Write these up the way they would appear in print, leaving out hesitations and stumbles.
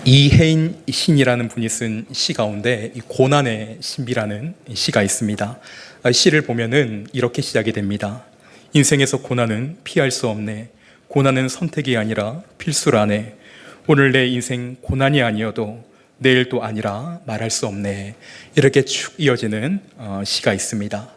이혜인 시인이라는 분이 쓴 시 가운데 이 고난의 신비라는 시가 있습니다. 시를 보면은 이렇게 시작이 됩니다. 인생에서 고난은 피할 수 없네. 고난은 선택이 아니라 필수라네. 오늘 내 인생 고난이 아니어도 내일도 아니라 말할 수 없네. 이렇게 쭉 이어지는 시가 있습니다.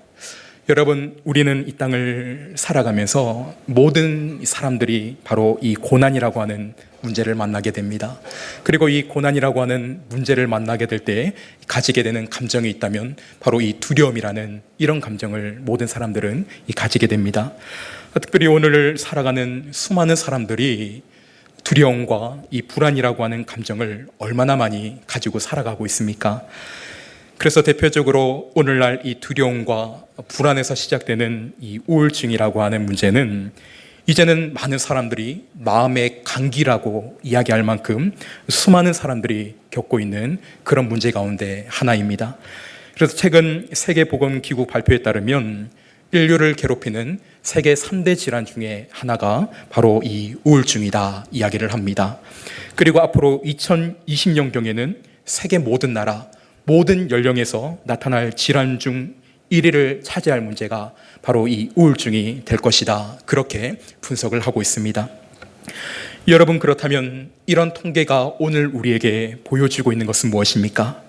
여러분, 우리는 이 땅을 살아가면서 모든 사람들이 바로 이 고난이라고 하는 문제를 만나게 됩니다. 그리고 이 고난이라고 하는 문제를 만나게 될 때 가지게 되는 감정이 있다면 바로 이 두려움이라는 이런 감정을 모든 사람들은 가지게 됩니다. 특별히 오늘 살아가는 수많은 사람들이 두려움과 이 불안이라고 하는 감정을 얼마나 많이 가지고 살아가고 있습니까? 그래서 대표적으로 오늘날 이 두려움과 불안에서 시작되는 이 우울증이라고 하는 문제는 이제는 많은 사람들이 마음의 감기라고 이야기할 만큼 수많은 사람들이 겪고 있는 그런 문제 가운데 하나입니다. 그래서 최근 세계보건기구 발표에 따르면 인류를 괴롭히는 세계 3대 질환 중에 하나가 바로 이 우울증이다 이야기를 합니다. 그리고 앞으로 2020년경에는 세계 모든 나라, 모든 연령에서 나타날 질환 중 1위를 차지할 문제가 바로 이 우울증이 될 것이다. 그렇게 분석을 하고 있습니다. 여러분, 그렇다면 이런 통계가 오늘 우리에게 보여주고 있는 것은 무엇입니까?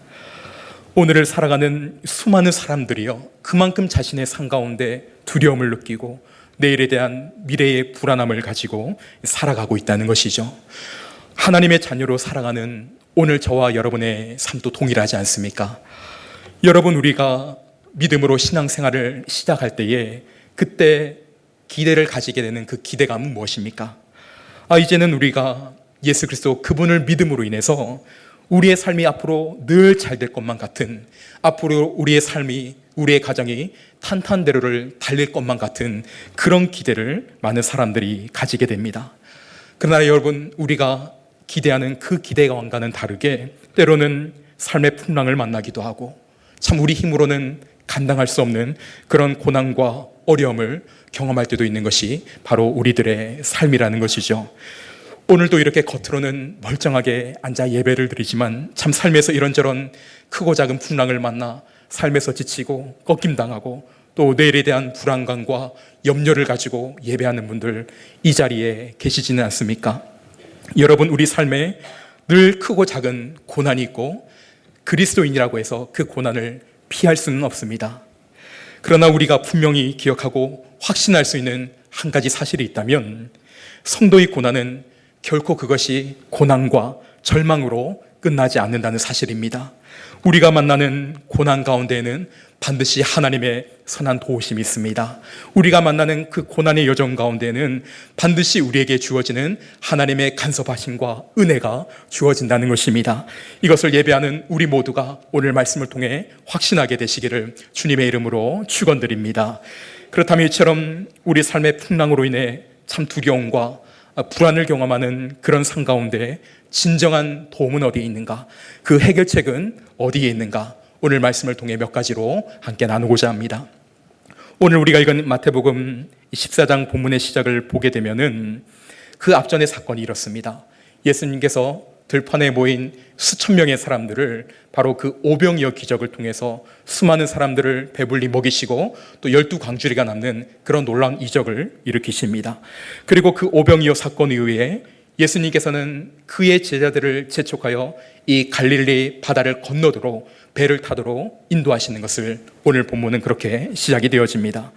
오늘을 살아가는 수많은 사람들이요, 그만큼 자신의 삶 가운데 두려움을 느끼고 내일에 대한 미래의 불안함을 가지고 살아가고 있다는 것이죠. 하나님의 자녀로 살아가는 오늘 저와 여러분의 삶도 동일하지 않습니까? 여러분, 우리가 믿음으로 신앙생활을 시작할 때에 그때 기대를 가지게 되는 그 기대감은 무엇입니까? 이제는 우리가 예수 그리스도 그분을 믿음으로 인해서 우리의 삶이 앞으로 늘 잘 될 것만 같은, 앞으로 우리의 삶이, 우리의 가정이 탄탄대로를 달릴 것만 같은 그런 기대를 많은 사람들이 가지게 됩니다. 그러나 여러분, 우리가 기대하는 그 기대감과는 다르게 때로는 삶의 풍랑을 만나기도 하고 참 우리 힘으로는 감당할 수 없는 그런 고난과 어려움을 경험할 때도 있는 것이 바로 우리들의 삶이라는 것이죠. 오늘도 이렇게 겉으로는 멀쩡하게 앉아 예배를 드리지만 참 삶에서 이런저런 크고 작은 풍랑을 만나 삶에서 지치고 꺾임당하고 또 내일에 대한 불안감과 염려를 가지고 예배하는 분들 이 자리에 계시지는 않습니까? 여러분, 우리 삶에 늘 크고 작은 고난이 있고 그리스도인이라고 해서 그 고난을 피할 수는 없습니다. 그러나 우리가 분명히 기억하고 확신할 수 있는 한 가지 사실이 있다면 성도의 고난은 결코 그것이 고난과 절망으로 끝나지 않는다는 사실입니다. 우리가 만나는 고난 가운데에는 반드시 하나님의 선한 도우심이 있습니다. 우리가 만나는 그 고난의 여정 가운데에는 반드시 우리에게 주어지는 하나님의 간섭하심과 은혜가 주어진다는 것입니다. 이것을 예배하는 우리 모두가 오늘 말씀을 통해 확신하게 되시기를 주님의 이름으로 축원드립니다. 그렇다면 이처럼 우리 삶의 풍랑으로 인해 참 두려움과 불안을 경험하는 그런 삶 가운데 진정한 도움은 어디에 있는가? 그 해결책은 어디에 있는가? 오늘 말씀을 통해 몇 가지로 함께 나누고자 합니다. 오늘 우리가 읽은 마태복음 14장 본문의 시작을 보게 되면은 그 앞전의 사건이 이렇습니다. 예수님께서 들판에 모인 수천 명의 사람들을 바로 그 오병이어 기적을 통해서 수많은 사람들을 배불리 먹이시고 또 12광주리가 남는 그런 놀라운 이적을 일으키십니다. 그리고 그 오병이어 사건 이후에 예수님께서는 그의 제자들을 재촉하여 이 갈릴리 바다를 건너도록 배를 타도록 인도하시는 것을 오늘 본문은 그렇게 시작이 되어집니다.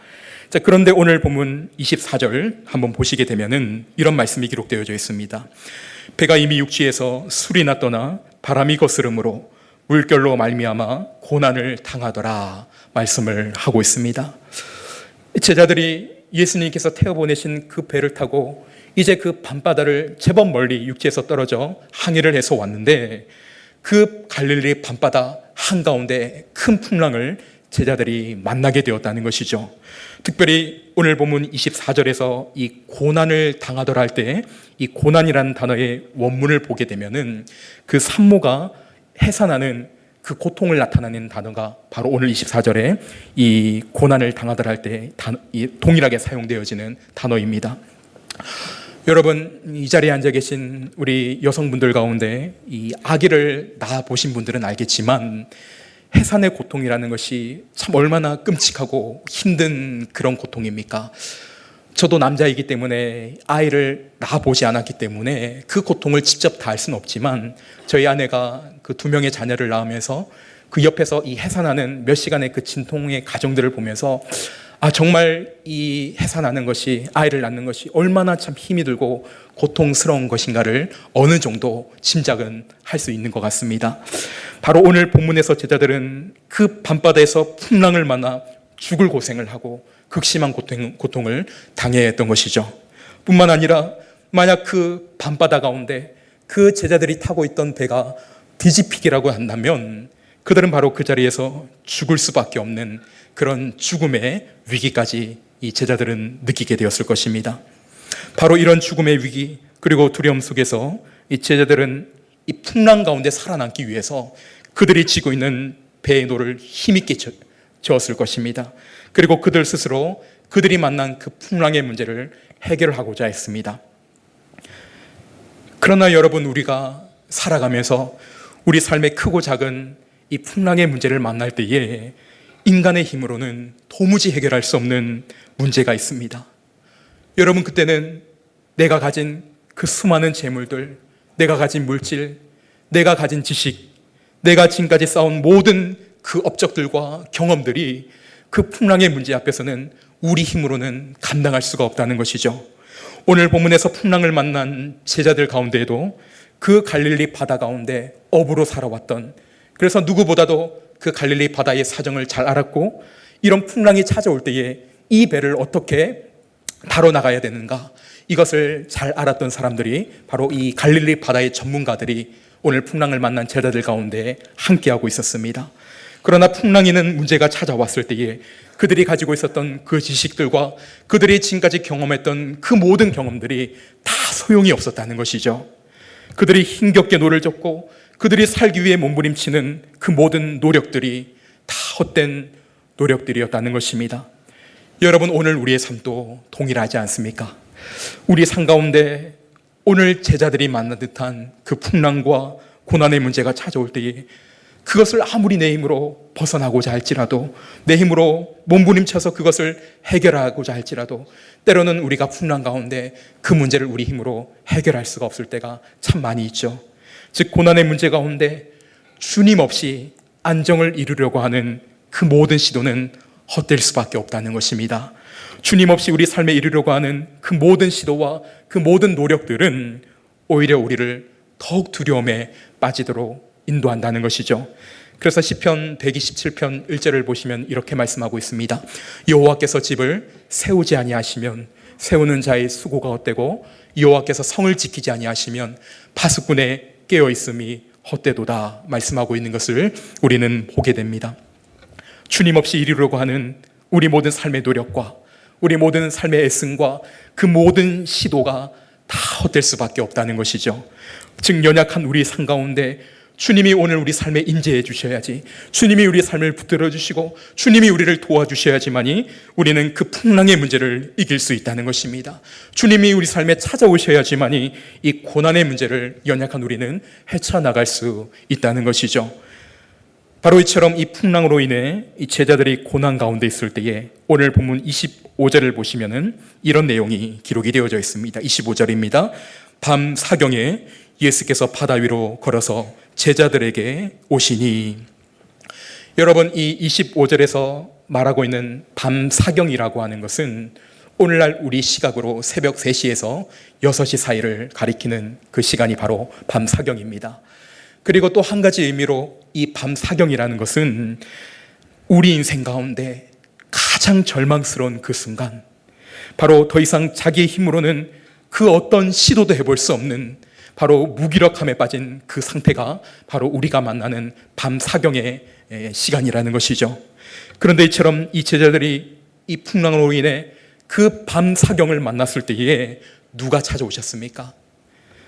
자, 그런데 오늘 본문 24절 한번 보시게 되면은 이런 말씀이 기록되어 있습니다. 배가 이미 육지에서 술이나 떠나 바람이 거스름으로 물결로 말미암아 고난을 당하더라 말씀을 하고 있습니다. 제자들이 예수님께서 태워보내신 그 배를 타고 이제 그 밤바다를 제법 멀리 육지에서 떨어져 항해를 해서 왔는데 그 갈릴리 밤바다 한가운데 큰 풍랑을 제자들이 만나게 되었다는 것이죠. 특별히 오늘 본문 24절에서 이 고난을 당하더라 할 때 이 고난이라는 단어의 원문을 보게 되면은 그 산모가 해산하는 그 고통을 나타내는 단어가 바로 오늘 24절에 이 고난을 당하더라 할 때 동일하게 사용되어지는 단어입니다. 여러분, 이 자리에 앉아 계신 우리 여성분들 가운데 이 아기를 낳아 보신 분들은 알겠지만 해산의 고통이라는 것이 참 얼마나 끔찍하고 힘든 그런 고통입니까? 저도 남자이기 때문에 아이를 낳아보지 않았기 때문에 그 고통을 직접 다 알 수는 없지만 저희 아내가 그 2명의 자녀를 낳으면서 그 옆에서 이 해산하는 몇 시간의 그 진통의 과정들을 보면서 정말 이 해산하는 것이, 아이를 낳는 것이 얼마나 참 힘이 들고 고통스러운 것인가를 어느 정도 짐작은 할 수 있는 것 같습니다. 바로 오늘 본문에서 제자들은 그 밤바다에서 풍랑을 만나 죽을 고생을 하고 극심한 고통을 당해야 했던 것이죠. 뿐만 아니라 만약 그 밤바다 가운데 그 제자들이 타고 있던 배가 뒤집히기라고 한다면 그들은 바로 그 자리에서 죽을 수밖에 없는 그런 죽음의 위기까지 이 제자들은 느끼게 되었을 것입니다. 바로 이런 죽음의 위기 그리고 두려움 속에서 이 제자들은 이 풍랑 가운데 살아남기 위해서 그들이 지고 있는 배의 노를 힘있게 저었을 것입니다. 그리고 그들 스스로 그들이 만난 그 풍랑의 문제를 해결하고자 했습니다. 그러나 여러분, 우리가 살아가면서 우리 삶의 크고 작은 이 풍랑의 문제를 만날 때에 인간의 힘으로는 도무지 해결할 수 없는 문제가 있습니다. 여러분, 그때는 내가 가진 그 수많은 재물들, 내가 가진 물질, 내가 가진 지식, 내가 지금까지 쌓은 모든 그 업적들과 경험들이 그 풍랑의 문제 앞에서는 우리 힘으로는 감당할 수가 없다는 것이죠. 오늘 본문에서 풍랑을 만난 제자들 가운데에도 그 갈릴리 바다 가운데 어부로 살아왔던, 그래서 누구보다도 그 갈릴리 바다의 사정을 잘 알았고 이런 풍랑이 찾아올 때에 이 배를 어떻게 다뤄 나가야 되는가, 이것을 잘 알았던 사람들이 바로 이 갈릴리 바다의 전문가들이 오늘 풍랑을 만난 제자들 가운데 함께하고 있었습니다. 그러나 풍랑이는 문제가 찾아왔을 때에 그들이 가지고 있었던 그 지식들과 그들이 지금까지 경험했던 그 모든 경험들이 다 소용이 없었다는 것이죠. 그들이 힘겹게 노를 젓고 그들이 살기 위해 몸부림치는 그 모든 노력들이 다 헛된 노력들이었다는 것입니다. 여러분, 오늘 우리의 삶도 동일하지 않습니까? 우리 삶 가운데 오늘 제자들이 만난 듯한 그 풍랑과 고난의 문제가 찾아올 때에 그것을 아무리 내 힘으로 벗어나고자 할지라도, 내 힘으로 몸부림쳐서 그것을 해결하고자 할지라도 때로는 우리가 풍랑 가운데 그 문제를 우리 힘으로 해결할 수가 없을 때가 참 많이 있죠. 즉, 고난의 문제 가운데 주님 없이 안정을 이루려고 하는 그 모든 시도는 헛될 수밖에 없다는 것입니다. 주님 없이 우리 삶에 이르려고 하는 그 모든 시도와 그 모든 노력들은 오히려 우리를 더욱 두려움에 빠지도록 인도한다는 것이죠. 그래서 시편 127편 1절을 보시면 이렇게 말씀하고 있습니다. 여호와께서 집을 세우지 아니하시면 세우는 자의 수고가 헛되고 여호와께서 성을 지키지 아니하시면 파수꾼의 깨어있음이 헛되도다 말씀하고 있는 것을 우리는 보게 됩니다. 주님 없이 이루려고 하는 우리 모든 삶의 노력과 우리 모든 삶의 애씀과 그 모든 시도가 다 헛될 수밖에 없다는 것이죠. 즉, 연약한 우리 삶 가운데 주님이 오늘 우리 삶에 임재해 주셔야지, 주님이 우리 삶을 붙들어 주시고 주님이 우리를 도와주셔야지만이 우리는 그 풍랑의 문제를 이길 수 있다는 것입니다. 주님이 우리 삶에 찾아오셔야지만이 이 고난의 문제를 연약한 우리는 헤쳐나갈 수 있다는 것이죠. 바로 이처럼 이 풍랑으로 인해 이 제자들이 고난 가운데 있을 때에 오늘 본문 25절을 보시면은 이런 내용이 기록이 되어져 있습니다. 25절입니다. 밤 사경에 예수께서 바다 위로 걸어서 제자들에게 오시니. 여러분, 이 25절에서 말하고 있는 밤 사경이라고 하는 것은 오늘날 우리 시각으로 새벽 3시에서 6시 사이를 가리키는 그 시간이 바로 밤 사경입니다. 그리고 또 한 가지 의미로 이 밤 사경이라는 것은 우리 인생 가운데 가장 절망스러운 그 순간, 바로 더 이상 자기의 힘으로는 그 어떤 시도도 해볼 수 없는 바로 무기력함에 빠진 그 상태가 바로 우리가 만나는 밤 사경의 시간이라는 것이죠. 그런데 이처럼 이 제자들이 이 풍랑으로 인해 그 밤 사경을 만났을 때에 누가 찾아오셨습니까?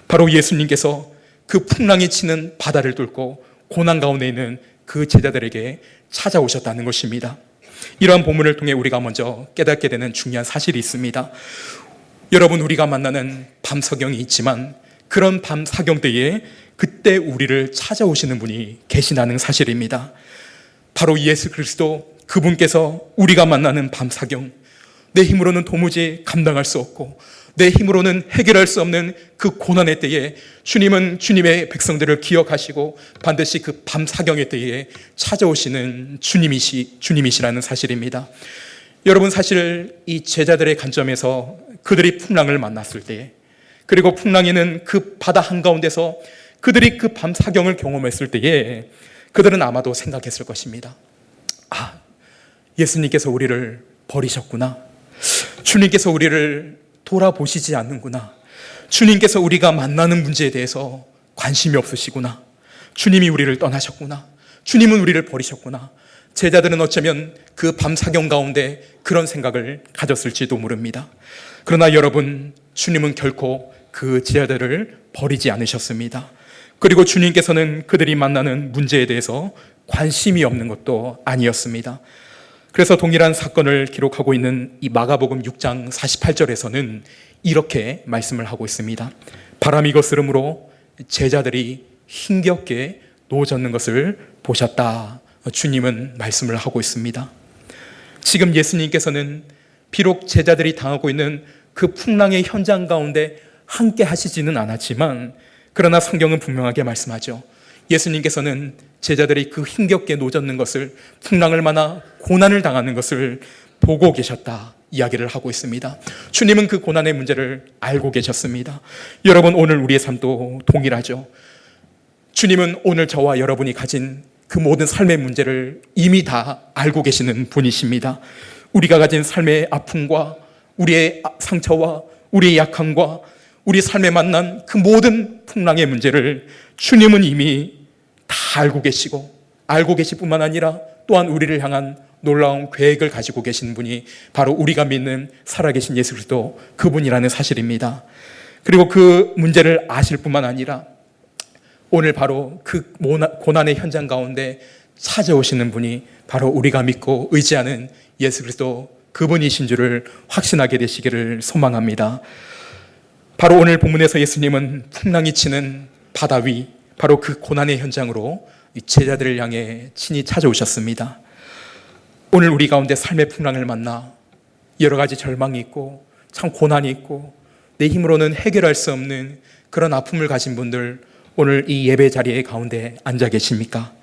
바로 예수님께서 그 풍랑이 치는 바다를 뚫고 고난 가운데 있는 그 제자들에게 찾아오셨다는 것입니다. 이러한 본문을 통해 우리가 먼저 깨닫게 되는 중요한 사실이 있습니다. 여러분, 우리가 만나는 밤사경이 있지만 그런 밤사경 때에 그때 우리를 찾아오시는 분이 계시다는 사실입니다. 바로 예수 그리스도, 그분께서 우리가 만나는 밤사경, 내 힘으로는 도무지 감당할 수 없고 내 힘으로는 해결할 수 없는 그 고난의 때에 주님은 주님의 백성들을 기억하시고 반드시 그 밤사경의 때에 찾아오시는 주님이시라는 사실입니다. 여러분, 사실 이 제자들의 관점에서 그들이 풍랑을 만났을 때, 그리고 풍랑에는 그 바다 한가운데서 그들이 그 밤사경을 경험했을 때에 그들은 아마도 생각했을 것입니다. 아, 예수님께서 우리를 버리셨구나. 주님께서 우리를 돌아보시지 않는구나. 주님께서 우리가 만나는 문제에 대해서 관심이 없으시구나. 주님이 우리를 떠나셨구나. 주님은 우리를 버리셨구나. 제자들은 어쩌면 그 밤사경 가운데 그런 생각을 가졌을지도 모릅니다. 그러나 여러분, 주님은 결코 그 제자들을 버리지 않으셨습니다. 그리고 주님께서는 그들이 만나는 문제에 대해서 관심이 없는 것도 아니었습니다. 그래서 동일한 사건을 기록하고 있는 이 마가복음 6장 48절에서는 이렇게 말씀을 하고 있습니다. 바람이 거스름으로 제자들이 힘겹게 놓아졌는 것을 보셨다. 주님은 말씀을 하고 있습니다. 지금 예수님께서는 비록 제자들이 당하고 있는 그 풍랑의 현장 가운데 함께 하시지는 않았지만, 그러나 성경은 분명하게 말씀하죠. 예수님께서는 제자들이 그 힘겹게 놓아졌는 것을, 풍랑을 만나 고난을 당하는 것을 보고 계셨다 이야기를 하고 있습니다. 주님은 그 고난의 문제를 알고 계셨습니다. 여러분, 오늘 우리의 삶도 동일하죠. 주님은 오늘 저와 여러분이 가진 그 모든 삶의 문제를 이미 다 알고 계시는 분이십니다. 우리가 가진 삶의 아픔과 우리의 상처와 우리의 약함과 우리 삶에 만난 그 모든 풍랑의 문제를 주님은 이미 다 알고 계시고, 알고 계실 뿐만 아니라 또한 우리를 향한 놀라운 계획을 가지고 계신 분이 바로 우리가 믿는 살아계신 예수 그리스도, 그분이라는 사실입니다. 그리고 그 문제를 아실 뿐만 아니라 오늘 바로 그 고난의 현장 가운데 찾아오시는 분이 바로 우리가 믿고 의지하는 예수 그리스도, 그분이신 줄을 확신하게 되시기를 소망합니다. 바로 오늘 본문에서 예수님은 풍랑이 치는 바다 위, 바로 그 고난의 현장으로 제자들을 향해 친히 찾아오셨습니다. 오늘 우리 가운데 삶의 풍랑을 만나 여러 가지 절망이 있고 참 고난이 있고 내 힘으로는 해결할 수 없는 그런 아픔을 가진 분들, 오늘 이 예배 자리에 가운데 앉아 계십니까?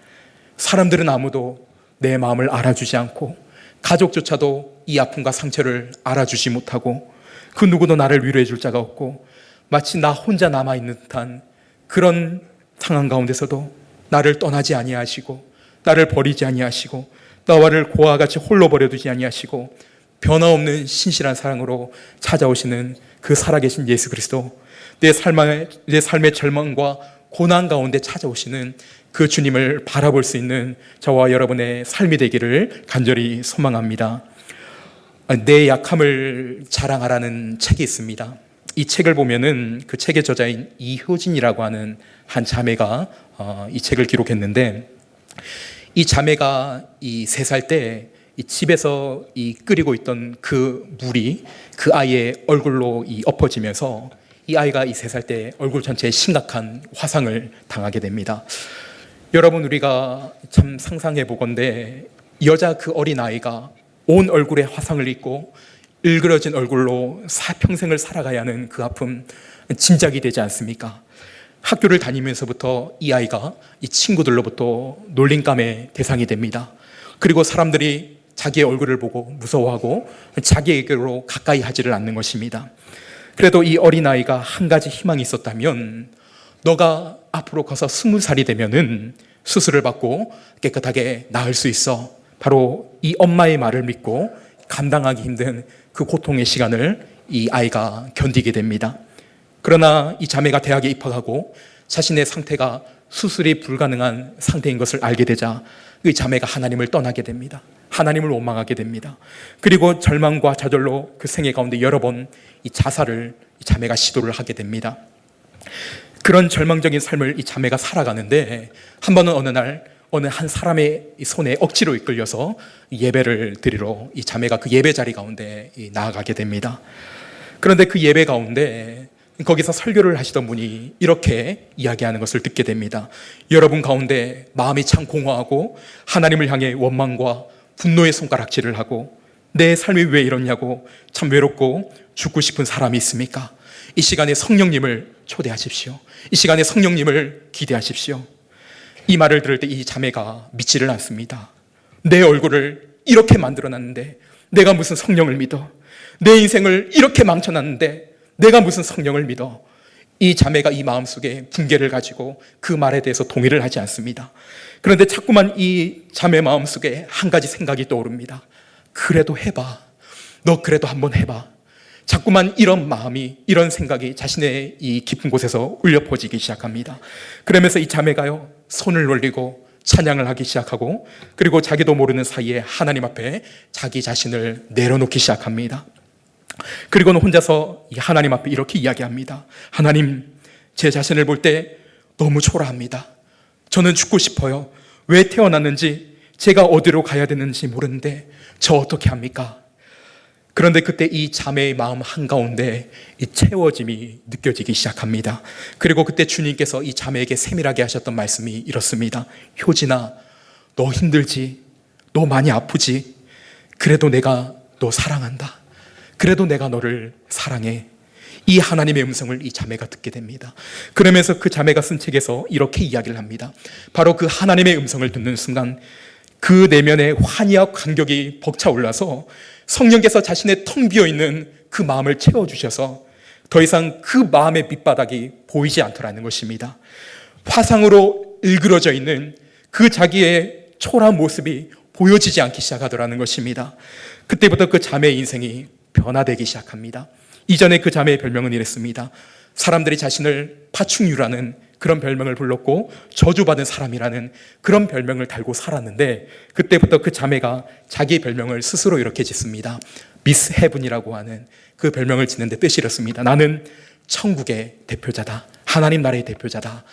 사람들은 아무도 내 마음을 알아주지 않고, 가족조차도 이 아픔과 상처를 알아주지 못하고, 그 누구도 나를 위로해 줄 자가 없고, 마치 나 혼자 남아있는 듯한 그런 상황 가운데서도 나를 떠나지 아니하시고, 나를 버리지 아니하시고, 나와를 고아와 같이 홀로 버려두지 아니하시고, 변화없는 신실한 사랑으로 찾아오시는 그 살아계신 예수 그리스도, 내 삶의 절망과 고난 가운데 찾아오시는 그 주님을 바라볼 수 있는 저와 여러분의 삶이 되기를 간절히 소망합니다. 내 약함을 자랑하라는 책이 있습니다. 이 책을 보면은 그 책의 저자인 이효진이라고 하는 한 자매가 이 책을 기록했는데, 이 자매가 이 3살 때 이 집에서 이 끓이고 있던 그 물이 그 아이의 얼굴로 이 엎어지면서 이 아이가 이 3살 때 얼굴 전체에 심각한 화상을 당하게 됩니다. 여러분, 우리가 참 상상해 보건대 여자 그 어린 아이가 온 얼굴에 화상을 입고 일그러진 얼굴로 평생을 살아가야 하는 그 아픔, 짐작이 되지 않습니까? 학교를 다니면서부터 이 아이가 이 친구들로부터 놀림감의 대상이 됩니다. 그리고 사람들이 자기의 얼굴을 보고 무서워하고 자기에게로 가까이 하지를 않는 것입니다. 그래도 이 어린아이가 한 가지 희망이 있었다면, 너가 앞으로 커서 20살이 되면은 수술을 받고 깨끗하게 나을 수 있어. 바로 이 엄마의 말을 믿고 감당하기 힘든 그 고통의 시간을 이 아이가 견디게 됩니다. 그러나 이 자매가 대학에 입학하고 자신의 상태가 수술이 불가능한 상태인 것을 알게 되자 이 자매가 하나님을 떠나게 됩니다. 하나님을 원망하게 됩니다. 그리고 절망과 좌절로 그 생애 가운데 여러 번 이 자살을 이 자매가 시도를 하게 됩니다. 그런 절망적인 삶을 이 자매가 살아가는데, 한 번은 어느 날 어느 한 사람의 손에 억지로 이끌려서 예배를 드리러 이 자매가 그 예배 자리 가운데 나아가게 됩니다. 그런데 그 예배 가운데 거기서 설교를 하시던 분이 이렇게 이야기하는 것을 듣게 됩니다. 여러분 가운데 마음이 참 공허하고 하나님을 향해 원망과 분노의 손가락질을 하고 내 삶이 왜 이러냐고 참 외롭고 죽고 싶은 사람이 있습니까? 이 시간에 성령님을 초대하십시오. 이 시간에 성령님을 기대하십시오. 이 말을 들을 때 이 자매가 믿지를 않습니다. 내 얼굴을 이렇게 만들어놨는데 내가 무슨 성령을 믿어? 내 인생을 이렇게 망쳐놨는데 내가 무슨 성령을 믿어? 이 자매가 이 마음속에 붕괴를 가지고 그 말에 대해서 동의를 하지 않습니다. 그런데 자꾸만 이 자매 마음속에 한 가지 생각이 떠오릅니다. 그래도 해봐. 너 그래도 한번 해봐. 자꾸만 이런 마음이, 이런 생각이 자신의 이 깊은 곳에서 울려 퍼지기 시작합니다. 그러면서 이 자매가요, 손을 올리고 찬양을 하기 시작하고, 그리고 자기도 모르는 사이에 하나님 앞에 자기 자신을 내려놓기 시작합니다. 그리고는 혼자서 이 하나님 앞에 이렇게 이야기합니다. 하나님, 제 자신을 볼 때 너무 초라합니다. 저는 죽고 싶어요. 왜 태어났는지, 제가 어디로 가야 되는지 모르는데 저 어떻게 합니까? 그런데 그때 이 자매의 마음 한가운데 이 채워짐이 느껴지기 시작합니다. 그리고 그때 주님께서 이 자매에게 세밀하게 하셨던 말씀이 이렇습니다. 효진아, 너 힘들지? 너 많이 아프지? 그래도 내가 너 사랑한다. 그래도 내가 너를 사랑해. 이 하나님의 음성을 이 자매가 듣게 됩니다. 그러면서 그 자매가 쓴 책에서 이렇게 이야기를 합니다. 바로 그 하나님의 음성을 듣는 순간 그 내면에 환희와 감격이 벅차올라서 성령께서 자신의 텅 비어있는 그 마음을 채워주셔서 더 이상 그 마음의 밑바닥이 보이지 않더라는 것입니다. 화상으로 일그러져 있는 그 자기의 초라한 모습이 보여지지 않기 시작하더라는 것입니다. 그때부터 그 자매의 인생이 변화되기 시작합니다. 이전에 그 자매의 별명은 이랬습니다. 사람들이 자신을 파충류라는 그런 별명을 불렀고 저주받은 사람이라는 그런 별명을 달고 살았는데, 그때부터 그 자매가 자기 별명을 스스로 이렇게 짓습니다. 미스 헤븐이라고 하는 그 별명을 짓는데 뜻이 이렇습니다. 나는 천국의 대표자다. 하나님 나라의 대표자다.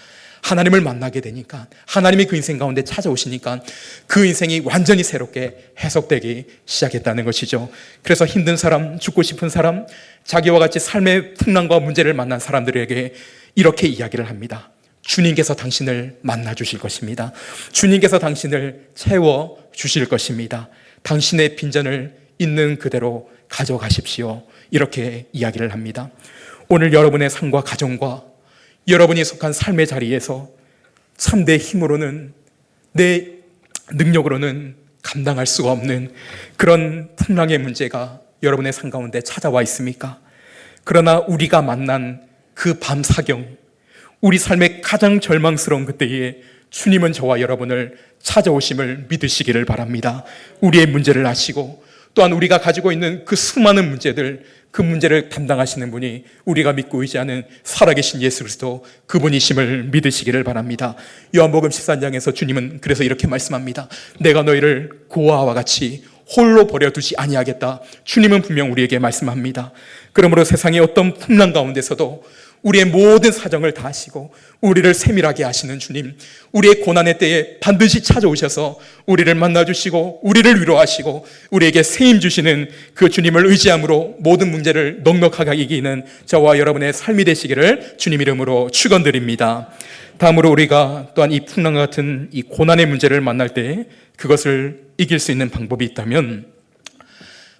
하나님을 만나게 되니까, 하나님이 그 인생 가운데 찾아오시니까 그 인생이 완전히 새롭게 해석되기 시작했다는 것이죠. 그래서 힘든 사람, 죽고 싶은 사람, 자기와 같이 삶의 풍랑과 문제를 만난 사람들에게 이렇게 이야기를 합니다. 주님께서 당신을 만나 주실 것입니다. 주님께서 당신을 채워 주실 것입니다. 당신의 빈전을 있는 그대로 가져가십시오. 이렇게 이야기를 합니다. 오늘 여러분의 삶과 가정과 여러분이 속한 삶의 자리에서 참 내 힘으로는, 내 능력으로는 감당할 수가 없는 그런 풍랑의 문제가 여러분의 삶 가운데 찾아와 있습니까? 그러나 우리가 만난 그 밤 사경, 우리 삶의 가장 절망스러운 그때에 주님은 저와 여러분을 찾아오심을 믿으시기를 바랍니다. 우리의 문제를 아시고 또한 우리가 가지고 있는 그 수많은 문제들, 그 문제를 담당하시는 분이 우리가 믿고 의지하는 살아계신 예수 그리스도, 그분이심을 믿으시기를 바랍니다. 요한복음 14장에서 주님은 그래서 이렇게 말씀합니다. 내가 너희를 고아와 같이 홀로 버려두지 아니하겠다. 주님은 분명 우리에게 말씀합니다. 그러므로 세상의 어떤 풍랑 가운데서도 우리의 모든 사정을 다 아시고 우리를 세밀하게 아시는 주님, 우리의 고난의 때에 반드시 찾아오셔서 우리를 만나주시고 우리를 위로하시고 우리에게 세임 주시는 그 주님을 의지함으로 모든 문제를 넉넉하게 이기는 저와 여러분의 삶이 되시기를 주님 이름으로 축원드립니다. 다음으로 우리가 또한 이 풍랑 같은 이 고난의 문제를 만날 때 그것을 이길 수 있는 방법이 있다면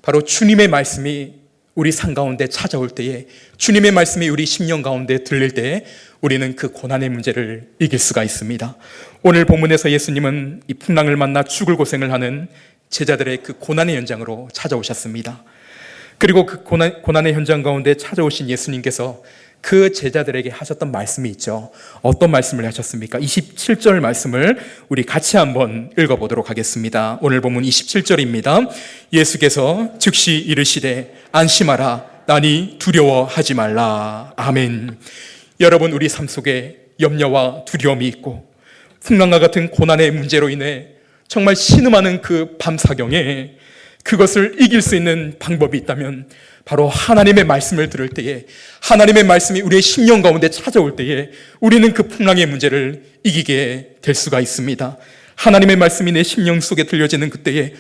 바로 주님의 말씀이 우리 삶 가운데 찾아올 때에, 주님의 말씀이 우리 심령 가운데 들릴 때에 우리는 그 고난의 문제를 이길 수가 있습니다. 오늘 본문에서 예수님은 이 풍랑을 만나 죽을 고생을 하는 제자들의 그 고난의 현장으로 찾아오셨습니다. 그리고 그 고난의 현장 가운데 찾아오신 예수님께서 그 제자들에게 하셨던 말씀이 있죠. 어떤 말씀을 하셨습니까? 27절 말씀을 우리 같이 한번 읽어보도록 하겠습니다. 오늘 본문 27절입니다. 예수께서 즉시 이르시되 안심하라, 나니 두려워하지 말라. 아멘. 여러분, 우리 삶 속에 염려와 두려움이 있고 풍랑과 같은 고난의 문제로 인해 정말 신음하는 그 밤사경에 그것을 이길 수 있는 방법이 있다면 바로 하나님의 말씀을 들을 때에, 하나님의 말씀이 우리의 심령 가운데 찾아올 때에 우리는 그 풍랑의 문제를 이기게 될 수가 있습니다. 하나님의 말씀이 내 심령 속에 들려지는 그때에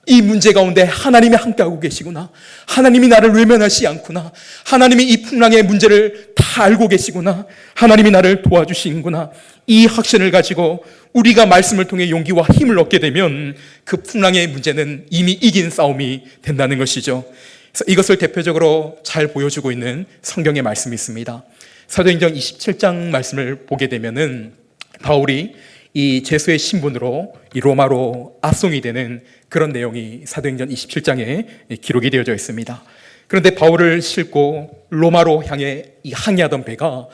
이 문제 가운데 하나님이 함께하고 계시구나. 하나님이 나를 외면하지 않구나. 하나님이 이 풍랑의 문제를 다 알고 계시구나. 하나님이 나를 도와주시는구나. 이 확신을 가지고 우리가 말씀을 통해 용기와 힘을 얻게 되면 그 풍랑의 문제는 이미 이긴 싸움이 된다는 것이죠. 그래서 이것을 대표적으로 잘 보여주고 있는 성경의 말씀이 있습니다. 사도행전 27장 말씀을 보게 되면은 바울이 이 제수의 신분으로 이 로마로 압송이 되는 그런 내용이 사도행전 27장에 기록이 되어져 있습니다. 그런데 바울을 싣고 로마로 향해 이 항해하던 배가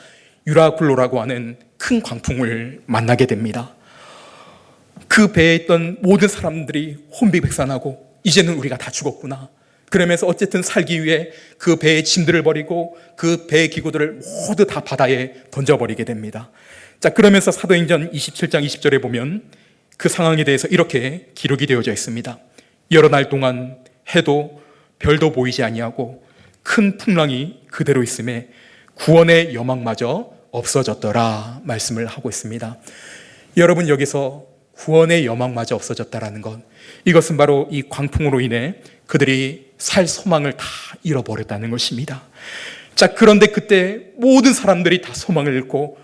유라굴로라고 하는 큰 광풍을 만나게 됩니다. 그 배에 있던 모든 사람들이 혼비백산하고 이제는 우리가 다 죽었구나. 그러면서 어쨌든 살기 위해 그 배의 짐들을 버리고 그 배의 기구들을 모두 다 바다에 던져버리게 됩니다. 자, 그러면서 사도행전 27장 20절에 보면 그 상황에 대해서 이렇게 기록이 되어져 있습니다. 여러 날 동안 해도 별도 보이지 아니하고 큰 풍랑이 그대로 있음에 구원의 여망마저 없어졌더라 말씀을 하고 있습니다. 여러분, 여기서 구원의 여망마저 없어졌다라는 것, 이것은 바로 이 광풍으로 인해 그들이 살 소망을 다 잃어버렸다는 것입니다. 자, 그런데 그때 모든 사람들이 다 소망을 잃고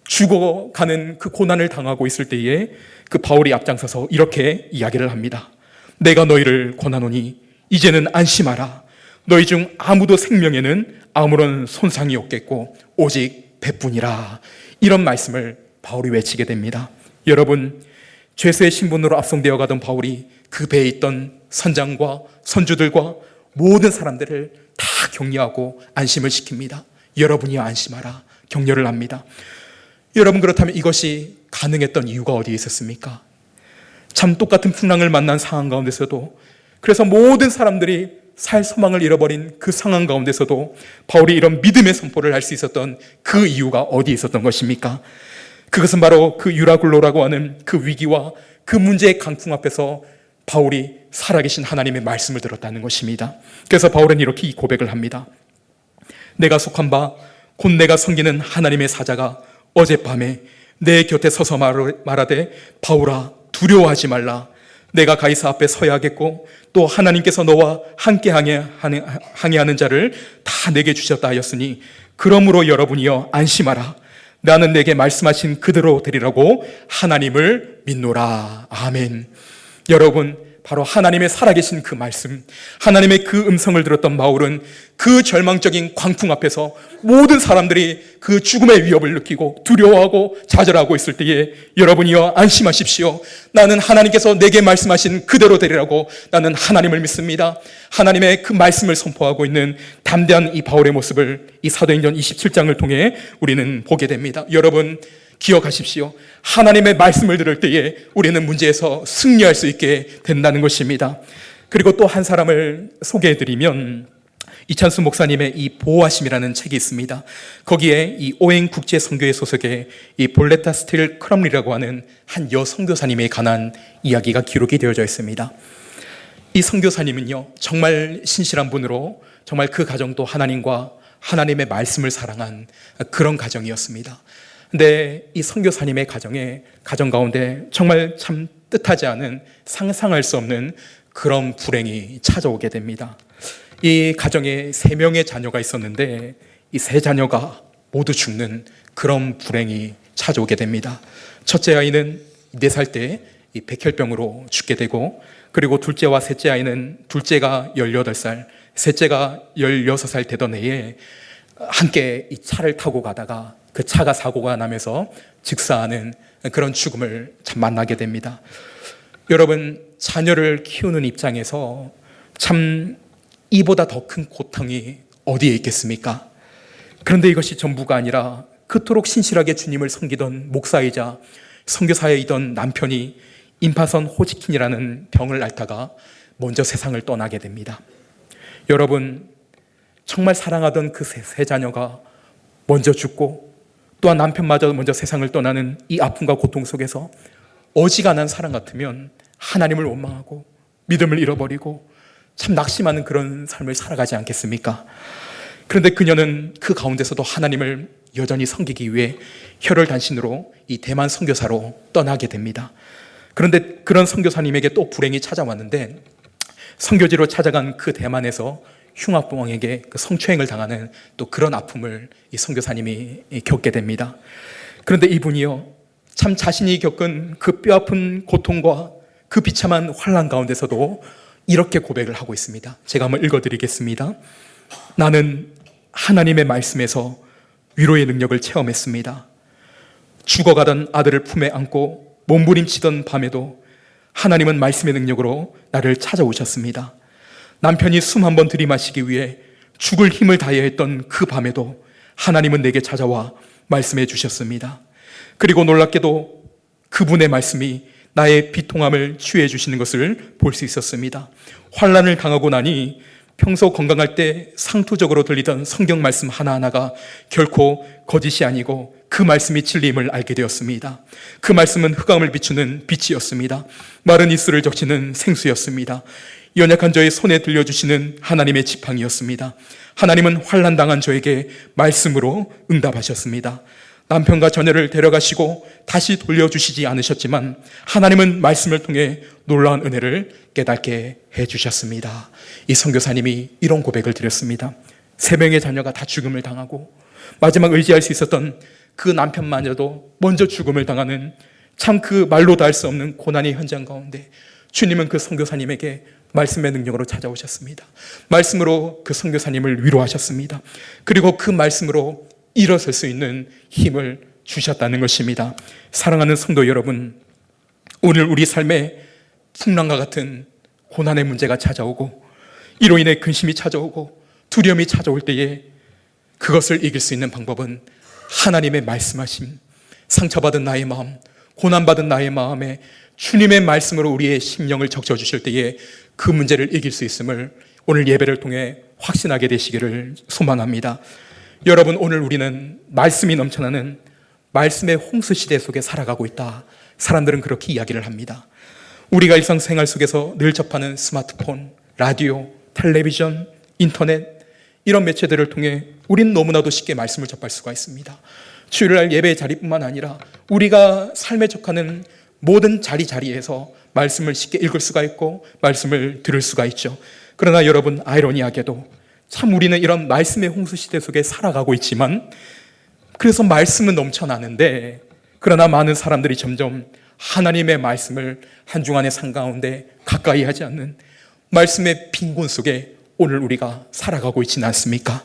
죽어가는 그 고난을 당하고 있을 때에 그 바울이 앞장서서 이렇게 이야기를 합니다. 내가 너희를 권하노니 이제는 안심하라. 너희 중 아무도 생명에는 아무런 손상이 없겠고 오직 배뿐이라. 이런 말씀을 바울이 외치게 됩니다. 여러분, 죄수의 신분으로 압송되어 가던 바울이 그 배에 있던 선장과 선주들과 모든 사람들을 다 격려하고 안심을 시킵니다. 여러분이 안심하라. 격려를 합니다. 여러분, 그렇다면 이것이 가능했던 이유가 어디에 있었습니까? 참 똑같은 풍랑을 만난 상황 가운데서도, 그래서 모든 사람들이 살 소망을 잃어버린 그 상황 가운데서도 바울이 이런 믿음의 선포를 할 수 있었던 그 이유가 어디에 있었던 것입니까? 그것은 바로 그 유라굴로라고 하는 그 위기와 그 문제의 강풍 앞에서 바울이 살아계신 하나님의 말씀을 들었다는 것입니다. 그래서 바울은 이렇게 이 고백을 합니다. 내가 속한 바 곧 내가 섬기는 하나님의 사자가 어젯밤에 내 곁에 서서 말하되 바울아 두려워하지 말라. 내가 가이사 앞에 서야 하겠고 또 하나님께서 너와 함께 항해하는 자를 다 내게 주셨다 하였으니 그러므로 여러분이여 안심하라. 나는 내게 말씀하신 그대로 되리라고 하나님을 믿노라. 아멘. 여러분, 바로 하나님의 살아계신 그 말씀, 하나님의 그 음성을 들었던 바울은 그 절망적인 광풍 앞에서 모든 사람들이 그 죽음의 위협을 느끼고 두려워하고 좌절하고 있을 때에 여러분이여 안심하십시오. 나는 하나님께서 내게 말씀하신 그대로 되리라고 나는 하나님을 믿습니다. 하나님의 그 말씀을 선포하고 있는 담대한 이 바울의 모습을 이 사도행전 27장을 통해 우리는 보게 됩니다. 여러분, 기억하십시오. 하나님의 말씀을 들을 때에 우리는 문제에서 승리할 수 있게 된다는 것입니다. 그리고 또 한 사람을 소개해드리면 이찬수 목사님의 이 보호하심이라는 책이 있습니다. 거기에 이 오행 국제 선교회 소속의 이 볼레타 스틸 크럼리라고 하는 한 여선교사님에 관한 이야기가 기록이 되어져 있습니다. 이 선교사님은요, 정말 신실한 분으로 정말 그 가정도 하나님과 하나님의 말씀을 사랑한 그런 가정이었습니다. 근데 이 선교사님의 가정 가운데 정말 참 뜻하지 않은, 상상할 수 없는 그런 불행이 찾아오게 됩니다. 이 가정에 3명의 자녀가 있었는데 이 3자녀가 모두 죽는 그런 불행이 찾아오게 됩니다. 첫째 아이는 4살 때 이 백혈병으로 죽게 되고, 그리고 둘째와 셋째 아이는 둘째가 18살, 셋째가 16살 되던 해에 함께 이 차를 타고 가다가 그 차가 사고가 나면서 즉사하는 그런 죽음을 참 만나게 됩니다. 여러분, 자녀를 키우는 입장에서 참 이보다 더 큰 고통이 어디에 있겠습니까? 그런데 이것이 전부가 아니라 그토록 신실하게 주님을 섬기던 목사이자 선교사이던 남편이 임파선 호지킨이라는 병을 앓다가 먼저 세상을 떠나게 됩니다. 여러분, 정말 사랑하던 그 세 자녀가 먼저 죽고 또한 남편마저 먼저 세상을 떠나는 이 아픔과 고통 속에서 어지간한 사람 같으면 하나님을 원망하고 믿음을 잃어버리고 참 낙심하는 그런 삶을 살아가지 않겠습니까? 그런데 그녀는 그 가운데서도 하나님을 여전히 섬기기 위해 혈혈단신으로 이 대만 선교사로 떠나게 됩니다. 그런데 그런 선교사님에게 또 불행이 찾아왔는데 선교지로 찾아간 그 대만에서 흉악부왕에게 그 성추행을 당하는 또 그런 아픔을 이 선교사님이 겪게 됩니다. 그런데 이분이요, 참 자신이 겪은 그 뼈아픈 고통과 그 비참한 환난 가운데서도 이렇게 고백을 하고 있습니다. 제가 한번 읽어드리겠습니다. 나는 하나님의 말씀에서 위로의 능력을 체험했습니다. 죽어가던 아들을 품에 안고 몸부림치던 밤에도 하나님은 말씀의 능력으로 나를 찾아오셨습니다. 남편이 숨 한 번 들이마시기 위해 죽을 힘을 다해야 했던 그 밤에도 하나님은 내게 찾아와 말씀해 주셨습니다. 그리고 놀랍게도 그분의 말씀이 나의 비통함을 치유해 주시는 것을 볼 수 있었습니다. 환난을 당하고 나니 평소 건강할 때 상투적으로 들리던 성경 말씀 하나하나가 결코 거짓이 아니고 그 말씀이 진리임을 알게 되었습니다. 그 말씀은 흑암을 비추는 빛이었습니다. 마른 이슬을 적시는 생수였습니다. 연약한 저의 손에 들려주시는 하나님의 지팡이였습니다. 하나님은 환난당한 저에게 말씀으로 응답하셨습니다. 남편과 자녀를 데려가시고 다시 돌려주시지 않으셨지만 하나님은 말씀을 통해 놀라운 은혜를 깨닫게 해주셨습니다. 이 선교사님이 이런 고백을 드렸습니다. 3명의 자녀가 다 죽음을 당하고 마지막 의지할 수 있었던 그 남편마저도 먼저 죽음을 당하는 참 그 말로 다 할 수 없는 고난의 현장 가운데 주님은 그 선교사님에게 말씀의 능력으로 찾아오셨습니다. 말씀으로 그 선교사님을 위로하셨습니다. 그리고 그 말씀으로 일어설 수 있는 힘을 주셨다는 것입니다. 사랑하는 성도 여러분, 오늘 우리 삶에 풍랑과 같은 고난의 문제가 찾아오고 이로 인해 근심이 찾아오고 두려움이 찾아올 때에 그것을 이길 수 있는 방법은 하나님의 말씀하심, 상처받은 나의 마음, 고난받은 나의 마음에 주님의 말씀으로 우리의 심령을 적셔주실 때에 그 문제를 이길 수 있음을 오늘 예배를 통해 확신하게 되시기를 소망합니다. 여러분, 오늘 우리는 말씀이 넘쳐나는 말씀의 홍수 시대 속에 살아가고 있다. 사람들은 그렇게 이야기를 합니다. 우리가 일상생활 속에서 늘 접하는 스마트폰, 라디오, 텔레비전, 인터넷 이런 매체들을 통해 우린 너무나도 쉽게 말씀을 접할 수가 있습니다. 주일날 예배 자리뿐만 아니라 우리가 삶에 적하는 모든 자리에서 말씀을 쉽게 읽을 수가 있고 말씀을 들을 수가 있죠. 그러나 여러분, 아이러니하게도 참 우리는 이런 말씀의 홍수 시대 속에 살아가고 있지만 그래서 말씀은 넘쳐나는데 그러나 많은 사람들이 점점 하나님의 말씀을 한중안의 삶 가운데 가까이 하지 않는 말씀의 빈곤 속에 오늘 우리가 살아가고 있지는 않습니까?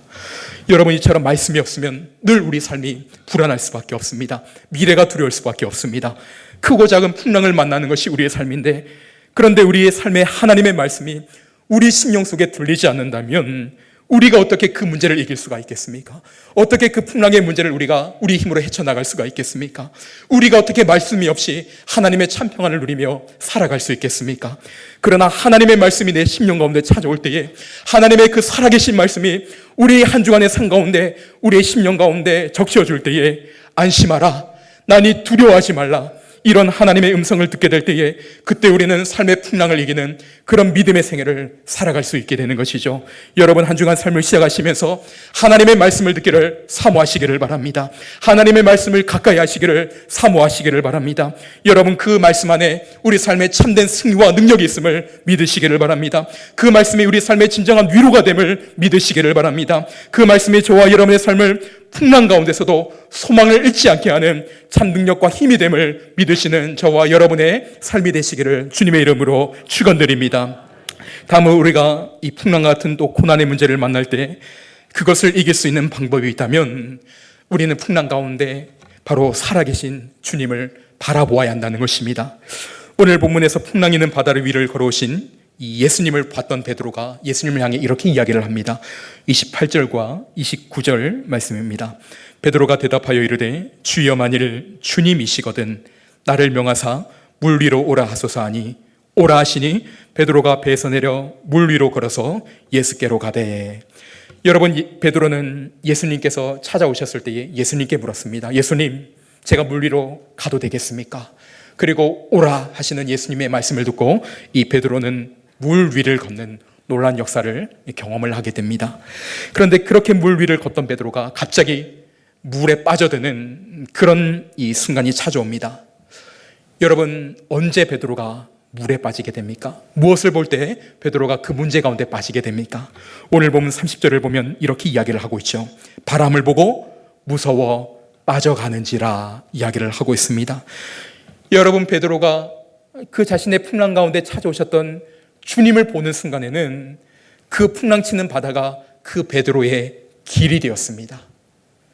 여러분, 이처럼 말씀이 없으면 늘 우리 삶이 불안할 수밖에 없습니다. 미래가 두려울 수밖에 없습니다. 크고 작은 풍랑을 만나는 것이 우리의 삶인데 그런데 우리의 삶에 하나님의 말씀이 우리 심령 속에 들리지 않는다면 우리가 어떻게 그 문제를 이길 수가 있겠습니까? 어떻게 그 풍랑의 문제를 우리가 우리 힘으로 헤쳐나갈 수가 있겠습니까? 우리가 어떻게 말씀이 없이 하나님의 참 평안을 누리며 살아갈 수 있겠습니까? 그러나 하나님의 말씀이 내 심령 가운데 찾아올 때에 하나님의 그 살아계신 말씀이 우리 한 주간의 삶 가운데 우리의 심령 가운데 적셔줄 때에 안심하라, 나니 두려워하지 말라, 이런 하나님의 음성을 듣게 될 때에 그때 우리는 삶의 풍랑을 이기는 그런 믿음의 생애를 살아갈 수 있게 되는 것이죠. 여러분, 한 주간 삶을 시작하시면서 하나님의 말씀을 듣기를 사모하시기를 바랍니다. 하나님의 말씀을 가까이 하시기를 사모하시기를 바랍니다. 여러분, 그 말씀 안에 우리 삶의 참된 승리와 능력이 있음을 믿으시기를 바랍니다. 그 말씀이 우리 삶의 진정한 위로가 됨을 믿으시기를 바랍니다. 그 말씀이 저와 여러분의 삶을 풍랑 가운데서도 소망을 잃지 않게 하는 참 능력과 힘이 됨을 믿으시는 저와 여러분의 삶이 되시기를 주님의 이름으로 축원드립니다. 다음은 우리가 이 풍랑 같은 또 고난의 문제를 만날 때 그것을 이길 수 있는 방법이 있다면 우리는 풍랑 가운데 바로 살아계신 주님을 바라보아야 한다는 것입니다. 오늘 본문에서 풍랑 있는 바다를 위를 걸어오신 이 예수님을 봤던 베드로가 예수님을 향해 이렇게 이야기를 합니다. 28절과 29절 말씀입니다. 베드로가 대답하여 이르되 주여, 만일 주님이시거든 나를 명하사 물 위로 오라 하소서 하니 오라 하시니 베드로가 배에서 내려 물 위로 걸어서 예수께로 가되. 여러분, 베드로는 예수님께서 찾아오셨을 때에 예수님께 물었습니다. 예수님, 제가 물 위로 가도 되겠습니까? 그리고 오라 하시는 예수님의 말씀을 듣고 이 베드로는 물 위를 걷는 놀라운 역사를 경험을 하게 됩니다. 그런데 그렇게 물 위를 걷던 베드로가 갑자기 물에 빠져드는 그런 이 순간이 찾아옵니다. 여러분, 언제 베드로가 물에 빠지게 됩니까? 무엇을 볼 때 베드로가 그 문제 가운데 빠지게 됩니까? 오늘 보면 30절을 보면 이렇게 이야기를 하고 있죠. 바람을 보고 무서워 빠져가는지라 이야기를 하고 있습니다. 여러분, 베드로가 그 자신의 풍랑 가운데 찾아오셨던 주님을 보는 순간에는 그 풍랑치는 바다가 그 베드로의 길이 되었습니다.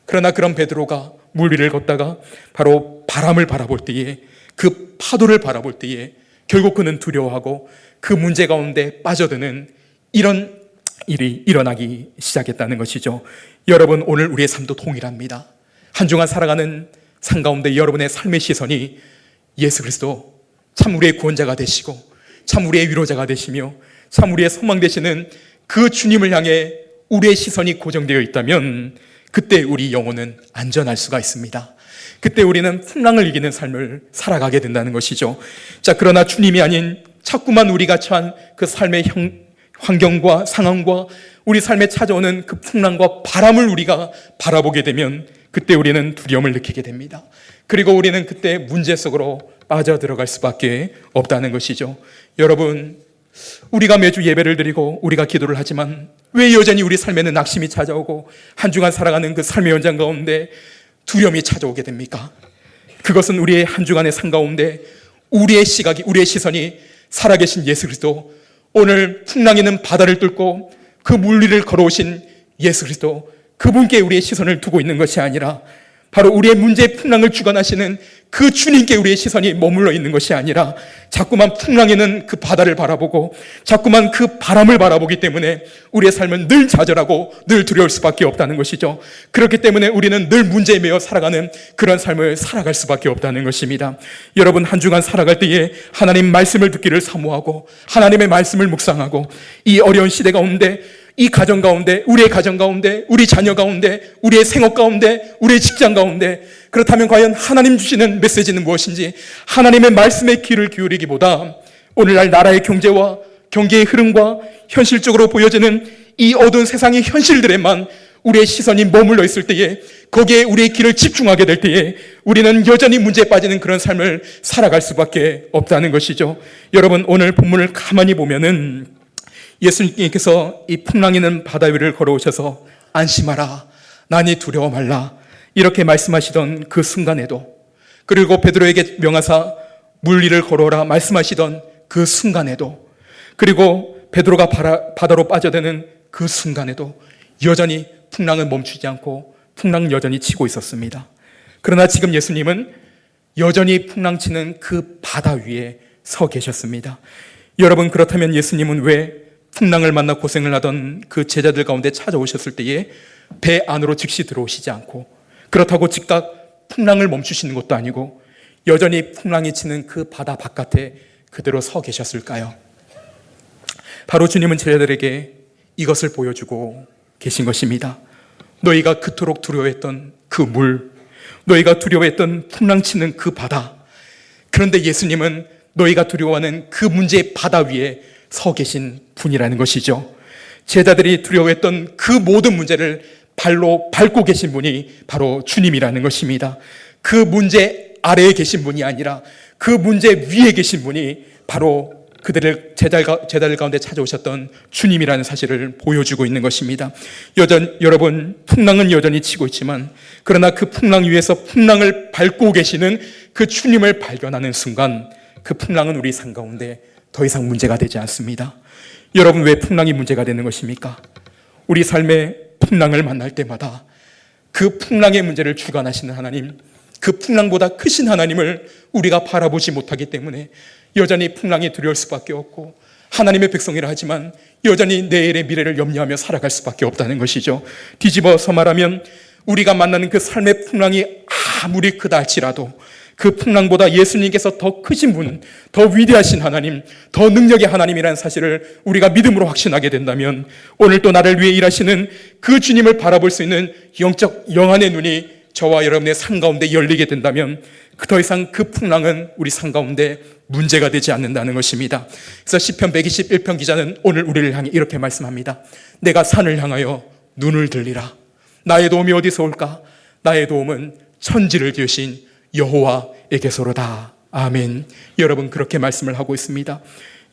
그러나 그런 베드로가 물 위를 걷다가 바로 바람을 바라볼 때에, 그 파도를 바라볼 때에 결국 그는 두려워하고 그 문제 가운데 빠져드는 이런 일이 일어나기 시작했다는 것이죠. 여러분, 오늘 우리의 삶도 동일합니다. 한 주간 살아가는 삶 가운데 여러분의 삶의 시선이 예수 그리스도 참 우리의 구원자가 되시고 참 우리의 위로자가 되시며 참 우리의 소망 되시는 그 주님을 향해 우리의 시선이 고정되어 있다면 그때 우리 영혼은 안전할 수가 있습니다. 그때 우리는 풍랑을 이기는 삶을 살아가게 된다는 것이죠. 자, 그러나 주님이 아닌 자꾸만 우리가 처한 그 삶의 환경과 상황과 우리 삶에 찾아오는 그 풍랑과 바람을 우리가 바라보게 되면 그때 우리는 두려움을 느끼게 됩니다. 그리고 우리는 그때 문제 속으로 빠져들어갈 수밖에 없다는 것이죠. 여러분, 우리가 매주 예배를 드리고 우리가 기도를 하지만 왜 여전히 우리 삶에는 낙심이 찾아오고 한 주간 살아가는 그 삶의 현장 가운데 두려움이 찾아오게 됩니까? 그것은 우리의 한 주간의 삶 가운데 우리의 시각이, 우리의 시선이 살아계신 예수 그리스도, 오늘 풍랑 있는 바다를 뚫고 그 물 위를 걸어오신 예수 그리스도, 그분께 우리의 시선을 두고 있는 것이 아니라 바로 우리의 문제의 풍랑을 주관하시는 그 주님께 우리의 시선이 머물러 있는 것이 아니라 자꾸만 풍랑에는 그 바다를 바라보고 자꾸만 그 바람을 바라보기 때문에 우리의 삶은 늘 좌절하고 늘 두려울 수밖에 없다는 것이죠. 그렇기 때문에 우리는 늘 문제에 매여 살아가는 그런 삶을 살아갈 수밖에 없다는 것입니다. 여러분, 한 주간 살아갈 때에 하나님 말씀을 듣기를 사모하고 하나님의 말씀을 묵상하고 이 어려운 시대 가운데, 이 가정 가운데, 우리의 가정 가운데, 우리 자녀 가운데, 우리의 생업 가운데, 우리의 직장 가운데, 그렇다면 과연 하나님 주시는 메시지는 무엇인지 하나님의 말씀에 귀를 기울이기보다 오늘날 나라의 경제와 경기의 흐름과 현실적으로 보여지는 이 어두운 세상의 현실들에만 우리의 시선이 머물러 있을 때에, 거기에 우리의 귀를 집중하게 될 때에 우리는 여전히 문제에 빠지는 그런 삶을 살아갈 수밖에 없다는 것이죠. 여러분, 오늘 본문을 가만히 보면은 예수님께서 이 풍랑 있는 바다 위를 걸어오셔서 안심하라, 나니 두려워 말라, 이렇게 말씀하시던 그 순간에도, 그리고 베드로에게 명하사 물 위를 걸어오라 말씀하시던 그 순간에도, 그리고 베드로가 바다로 빠져드는 그 순간에도 여전히 풍랑은 멈추지 않고 풍랑은 여전히 치고 있었습니다. 그러나 지금 예수님은 여전히 풍랑치는 그 바다 위에 서 계셨습니다. 여러분, 그렇다면 예수님은 왜 풍랑을 만나 고생을 하던 그 제자들 가운데 찾아오셨을 때에 배 안으로 즉시 들어오시지 않고, 그렇다고 즉각 풍랑을 멈추시는 것도 아니고 여전히 풍랑이 치는 그 바다 바깥에 그대로 서 계셨을까요? 바로 주님은 제자들에게 이것을 보여주고 계신 것입니다. 너희가 그토록 두려워했던 그 물, 너희가 두려워했던 풍랑치는 그 바다, 그런데 예수님은 너희가 두려워하는 그 문제의 바다 위에 서 계신 분이라는 것이죠. 제자들이 두려워했던 그 모든 문제를 발로 밟고 계신 분이 바로 주님이라는 것입니다. 그 문제 아래에 계신 분이 아니라 그 문제 위에 계신 분이 바로 그들을 제자들 가운데 찾아오셨던 주님이라는 사실을 보여주고 있는 것입니다. 여러분, 풍랑은 여전히 치고 있지만 그러나 그 풍랑 위에서 풍랑을 밟고 계시는 그 주님을 발견하는 순간 그 풍랑은 우리 삶 가운데 더 이상 문제가 되지 않습니다. 여러분, 왜 풍랑이 문제가 되는 것입니까? 우리 삶의 풍랑을 만날 때마다 그 풍랑의 문제를 주관하시는 하나님, 그 풍랑보다 크신 하나님을 우리가 바라보지 못하기 때문에 여전히 풍랑이 두려울 수밖에 없고 하나님의 백성이라 하지만 여전히 내일의 미래를 염려하며 살아갈 수밖에 없다는 것이죠. 뒤집어서 말하면 우리가 만나는 그 삶의 풍랑이 아무리 크다 할지라도 그 풍랑보다 예수님께서 더 크신 분, 더 위대하신 하나님, 더 능력의 하나님이라는 사실을 우리가 믿음으로 확신하게 된다면 오늘 또 나를 위해 일하시는 그 주님을 바라볼 수 있는 영안의 눈이 저와 여러분의 삶 가운데 열리게 된다면 더 이상 그 풍랑은 우리 삶 가운데 문제가 되지 않는다는 것입니다. 그래서 시편 121편 기자는 오늘 우리를 향해 이렇게 말씀합니다. 내가 산을 향하여 눈을 들리라. 나의 도움이 어디서 올까? 나의 도움은 천지를 지으신 여호와에게서로다 아멘. 여러분, 그렇게 말씀을 하고 있습니다.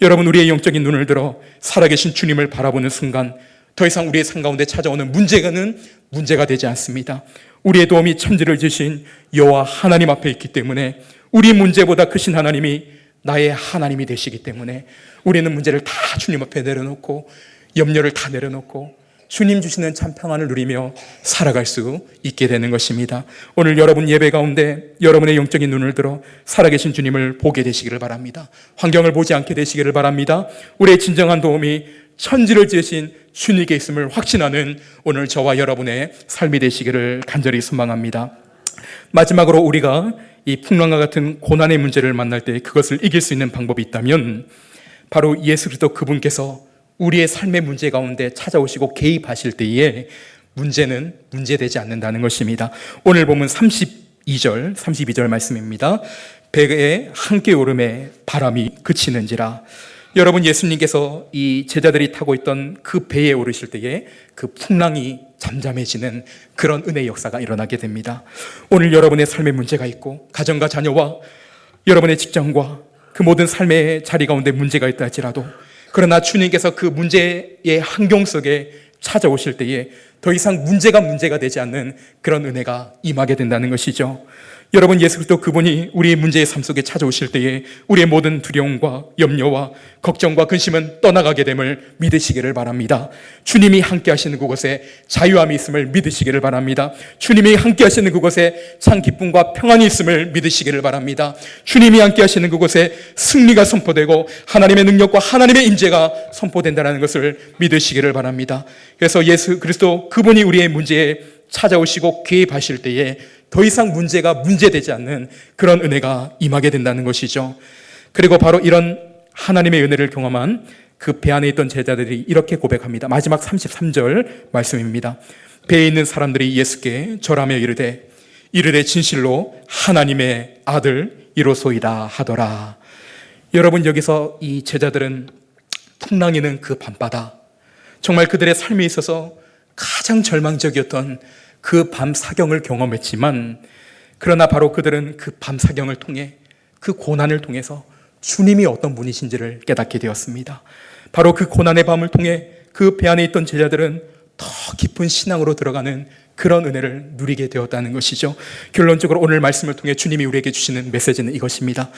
여러분, 우리의 영적인 눈을 들어 살아계신 주님을 바라보는 순간 더 이상 우리의 삶 가운데 찾아오는 문제가 되지 않습니다. 우리의 도움이 천지를 지으신 여호와 하나님 앞에 있기 때문에, 우리 문제보다 크신 하나님이 나의 하나님이 되시기 때문에 우리는 문제를 다 주님 앞에 내려놓고, 염려를 다 내려놓고 주님 주시는 참 평안을 누리며 살아갈 수 있게 되는 것입니다. 오늘 여러분 예배 가운데 여러분의 영적인 눈을 들어 살아계신 주님을 보게 되시기를 바랍니다. 환경을 보지 않게 되시기를 바랍니다. 우리의 진정한 도움이 천지를 지으신 주님께 있음을 확신하는 오늘 저와 여러분의 삶이 되시기를 간절히 소망합니다. 마지막으로 우리가 이 풍랑과 같은 고난의 문제를 만날 때 그것을 이길 수 있는 방법이 있다면 바로 예수 그리스도 그분께서 우리의 삶의 문제 가운데 찾아오시고 개입하실 때에 문제는 문제되지 않는다는 것입니다. 오늘 보면 32절 말씀입니다. 배에 함께 오름에 바람이 그치는지라. 여러분, 예수님께서 이 제자들이 타고 있던 그 배에 오르실 때에 그 풍랑이 잠잠해지는 그런 은혜의 역사가 일어나게 됩니다. 오늘 여러분의 삶의 문제가 있고, 가정과 자녀와 여러분의 직장과 그 모든 삶의 자리 가운데 문제가 있다 할지라도, 그러나 주님께서 그 문제의 환경 속에 찾아오실 때에 더 이상 문제가 되지 않는 그런 은혜가 임하게 된다는 것이죠. 여러분, 예수 그리스도 그분이 우리의 문제의 삶 속에 찾아오실 때에 우리의 모든 두려움과 염려와 걱정과 근심은 떠나가게 됨을 믿으시기를 바랍니다. 주님이 함께 하시는 그곳에 자유함이 있음을 믿으시기를 바랍니다. 주님이 함께 하시는 그곳에 참 기쁨과 평안이 있음을 믿으시기를 바랍니다. 주님이 함께 하시는 그곳에 승리가 선포되고 하나님의 능력과 하나님의 임재가 선포된다는 것을 믿으시기를 바랍니다. 그래서 예수 그리스도 그분이 우리의 문제에 찾아오시고 개입하실 때에 더 이상 문제가 문제되지 않는 그런 은혜가 임하게 된다는 것이죠. 그리고 바로 이런 하나님의 은혜를 경험한 그 배 안에 있던 제자들이 이렇게 고백합니다. 마지막 33절 말씀입니다. 배에 있는 사람들이 예수께 절하며 이르되 진실로 하나님의 아들이로소이다 하더라. 여러분, 여기서 이 제자들은 풍랑이는 그 밤바다, 정말 그들의 삶에 있어서 가장 절망적이었던 그 밤 사경을 경험했지만, 그러나 바로 그들은 그 밤 사경을 통해, 그 고난을 통해서 주님이 어떤 분이신지를 깨닫게 되었습니다. 바로 그 고난의 밤을 통해 그 배 안에 있던 제자들은 더 깊은 신앙으로 들어가는 그런 은혜를 누리게 되었다는 것이죠. 결론적으로 오늘 말씀을 통해 주님이 우리에게 주시는 메시지는 이것입니다.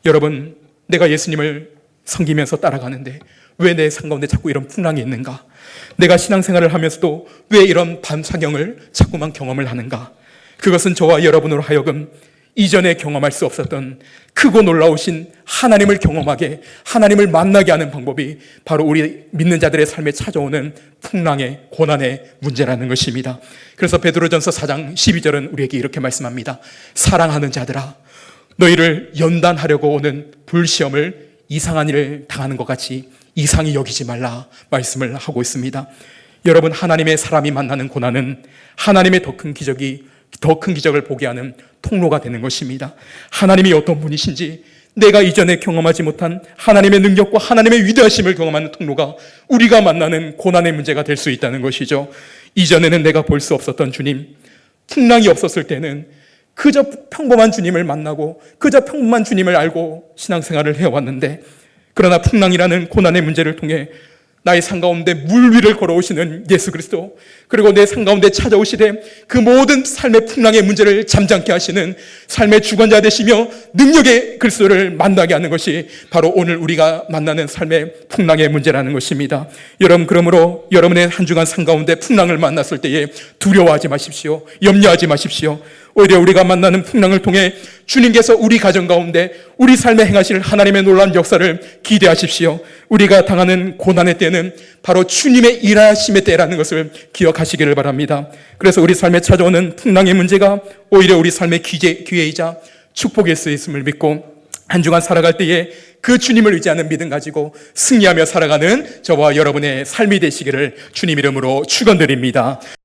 여러분, 내가 예수님을 섬기면서 따라가는데 왜 내 삶 가운데 자꾸 이런 풍랑이 있는가? 내가 신앙생활을 하면서도 왜 이런 밤 사경을 자꾸만 경험을 하는가? 그것은 저와 여러분으로 하여금 이전에 경험할 수 없었던 크고 놀라우신 하나님을 경험하게, 하나님을 만나게 하는 방법이 바로 우리 믿는 자들의 삶에 찾아오는 풍랑의 고난의 문제라는 것입니다. 그래서 베드로전서 4장 12절은 우리에게 이렇게 말씀합니다. 사랑하는 자들아, 너희를 연단하려고 오는 불시험을 이상한 일을 당하는 것 같이 이상히 여기지 말라 말씀을 하고 있습니다. 여러분, 하나님의 사람이 만나는 고난은 하나님의 더 큰 기적을 보게 하는 통로가 되는 것입니다. 하나님이 어떤 분이신지 내가 이전에 경험하지 못한 하나님의 능력과 하나님의 위대하심을 경험하는 통로가 우리가 만나는 고난의 문제가 될 수 있다는 것이죠. 이전에는 내가 볼 수 없었던 주님, 풍랑이 없었을 때는 그저 평범한 주님을 만나고 그저 평범한 주님을 알고 신앙생활을 해왔는데, 그러나 풍랑이라는 고난의 문제를 통해 나의 삶 가운데 물 위를 걸어오시는 예수 그리스도, 그리고 내 삶 가운데 찾아오시되 그 모든 삶의 풍랑의 문제를 잠잠케 하시는 삶의 주관자 되시며 능력의 그리스도를 만나게 하는 것이 바로 오늘 우리가 만나는 삶의 풍랑의 문제라는 것입니다. 여러분, 그러므로 여러분의 한 주간 삶 가운데 풍랑을 만났을 때에 두려워하지 마십시오. 염려하지 마십시오. 오히려 우리가 만나는 풍랑을 통해 주님께서 우리 가정 가운데 우리 삶에 행하실 하나님의 놀라운 역사를 기대하십시오. 우리가 당하는 고난의 때는 바로 주님의 일하심의 때라는 것을 기억하시기를 바랍니다. 그래서 우리 삶에 찾아오는 풍랑의 문제가 오히려 우리 삶의 기회이자 축복일 수 있음을 믿고 한 주간 살아갈 때에 그 주님을 의지하는 믿음 가지고 승리하며 살아가는 저와 여러분의 삶이 되시기를 주님 이름으로 축원드립니다.